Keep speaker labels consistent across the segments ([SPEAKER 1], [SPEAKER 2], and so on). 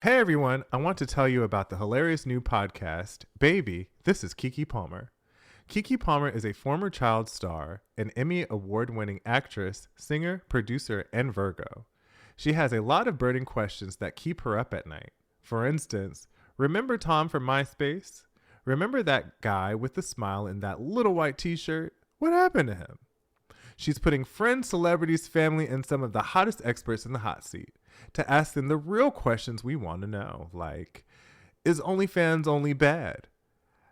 [SPEAKER 1] Hey everyone, I want to tell you about the hilarious new podcast, Baby, This is Keke Palmer. Keke Palmer is a former child star, an Emmy award-winning actress, singer, producer, and Virgo. She has a lot of burning questions that keep her up at night. For instance, remember Tom from MySpace? Remember that guy with the smile in that little white t-shirt? What happened to him? She's putting friends, celebrities, family, and some of the hottest experts in the hot seat to ask them the real questions we want to know, like, is OnlyFans only bad?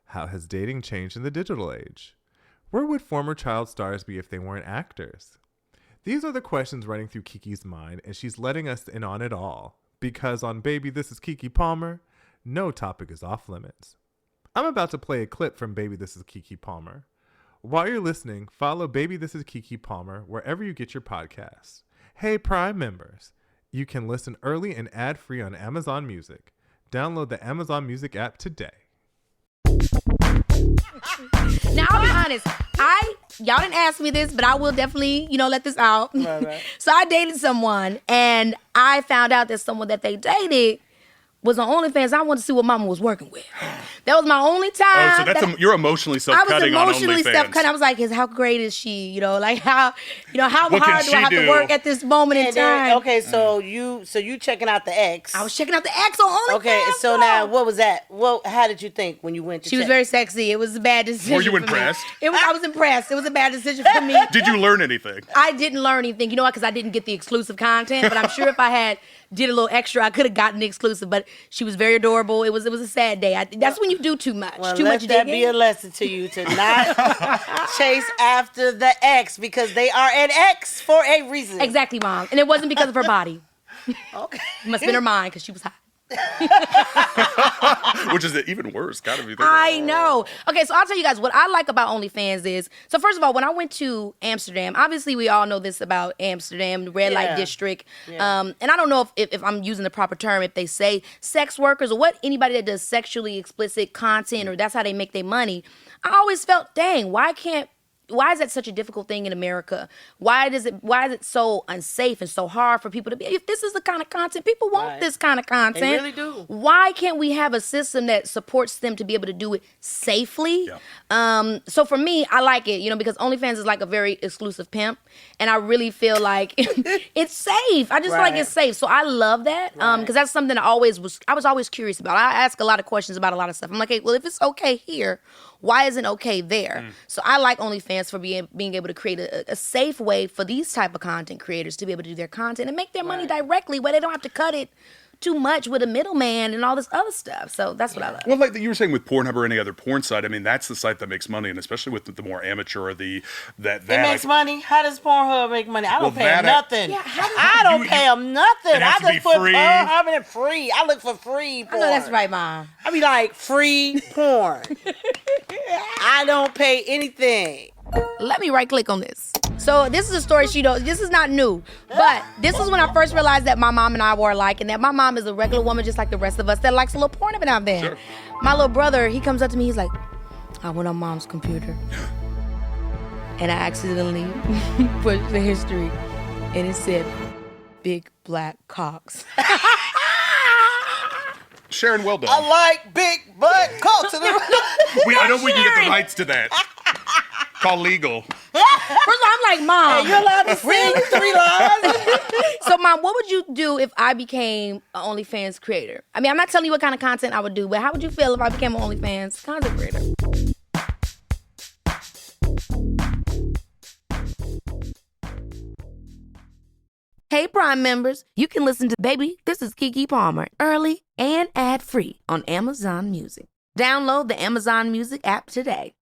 [SPEAKER 1] How has dating changed in the digital age? Where would former child stars be if they weren't actors? These are the questions running through Keke's mind, and she's letting us in on it all, because on Baby, This is Keke Palmer, no topic is off limits. I'm about to play a clip from Baby, This is Keke Palmer. While you're listening, follow Baby, This is Keke Palmer wherever you get your podcasts. Hey, Prime members, you can listen early and ad-free on Amazon Music. Download the Amazon Music app today.
[SPEAKER 2] Now, I'll be honest. Y'all didn't ask me this, but I will definitely, let this out.
[SPEAKER 3] Right.
[SPEAKER 2] So I dated someone, and I found out that someone that they dated was on OnlyFans. I wanted to see what mama was working with. That was my only time.
[SPEAKER 4] Oh, so you're emotionally self-cutting on OnlyFans.
[SPEAKER 2] I was emotionally self-cutting. I was like, how great is she? How
[SPEAKER 4] What
[SPEAKER 2] hard do I have to work at this moment in time?
[SPEAKER 3] Okay, so you checking out the ex.
[SPEAKER 2] I was checking out the ex on OnlyFans.
[SPEAKER 3] Okay, so now what was that? How did you think when you went to
[SPEAKER 2] She
[SPEAKER 3] check?
[SPEAKER 2] was very sexy. It was a bad decision.
[SPEAKER 4] Were you
[SPEAKER 2] for
[SPEAKER 4] impressed?
[SPEAKER 2] Me. I was impressed. It was a bad decision for me.
[SPEAKER 4] Did you learn anything?
[SPEAKER 2] I didn't learn anything. You know what? Because I didn't get the exclusive content. But I'm sure if I had did a little extra, I could have gotten the exclusive. But she was very adorable. It was a sad day. That's when you do too much.
[SPEAKER 3] Well,
[SPEAKER 2] too
[SPEAKER 3] let
[SPEAKER 2] much
[SPEAKER 3] that
[SPEAKER 2] digging.
[SPEAKER 3] be a lesson to you to not chase after the ex because they are an ex for a reason.
[SPEAKER 2] Exactly, Mom. And it wasn't because of her body.
[SPEAKER 3] Okay.
[SPEAKER 2] It must have been her mind because she was hot.
[SPEAKER 4] Which is even worse. Gotta be.
[SPEAKER 2] I know. Okay, so I'll tell you guys what I like about OnlyFans is, so first of all, when I went to Amsterdam, obviously we all know this about Amsterdam, the red light district.
[SPEAKER 3] Yeah.
[SPEAKER 2] And I don't know if I'm using the proper term, if they say sex workers or what, anybody that does sexually explicit content or that's how they make their money. I always felt, dang, why is that such a difficult thing in America? Why is it so unsafe and so hard for people to be? If this is the kind of content, people want this kind of content.
[SPEAKER 3] They really do.
[SPEAKER 2] Why can't we have a system that supports them to be able to do it safely?
[SPEAKER 4] Yeah.
[SPEAKER 2] So for me, I like it, because OnlyFans is like a very exclusive pimp, and I really feel like it's safe. I just feel like it's safe. So I love that because that's something I was always curious about. I ask a lot of questions about a lot of stuff. I'm like, hey, well, if it's okay here, why isn't it okay there? So I like OnlyFans for being able to create a safe way for these type of content creators to be able to do their content and make their money directly where they don't have to cut it too much with a middleman and all this other stuff. So that's what I love.
[SPEAKER 4] Well, like you were saying with Pornhub or any other porn site, I mean, that's the site that makes money, and especially with the more amateur or
[SPEAKER 3] it makes money. How does Pornhub make money? I don't pay them nothing.
[SPEAKER 2] Yeah,
[SPEAKER 3] I don't pay them nothing.
[SPEAKER 4] It has
[SPEAKER 3] I
[SPEAKER 4] to be
[SPEAKER 3] look for
[SPEAKER 4] free.
[SPEAKER 3] Pornhub and free. I look for free porn.
[SPEAKER 2] I know that's right, Mom.
[SPEAKER 3] I be like, free porn. I don't pay anything.
[SPEAKER 2] Let me right click on this. So this is a story this is not new, but this is when I first realized that my mom and I were alike and that my mom is a regular woman just like the rest of us that likes a little porn every now and then.
[SPEAKER 4] Sure.
[SPEAKER 2] My little brother, he comes up to me, he's like, I went on Mom's computer and I accidentally pushed the history and it said big black cocks.
[SPEAKER 4] Sharon, well done.
[SPEAKER 3] I like big butt culture.
[SPEAKER 4] I know we can get the rights to that. Call legal.
[SPEAKER 2] First of all, I'm like, Mom.
[SPEAKER 3] Hey, you're allowed to sing 3 lines.
[SPEAKER 2] So, Mom, what would you do if I became an OnlyFans creator? I mean, I'm not telling you what kind of content I would do, but how would you feel if I became an OnlyFans content creator? Hey, Prime members, you can listen to Baby, This is Keke Palmer early and ad-free on Amazon Music. Download the Amazon Music app today.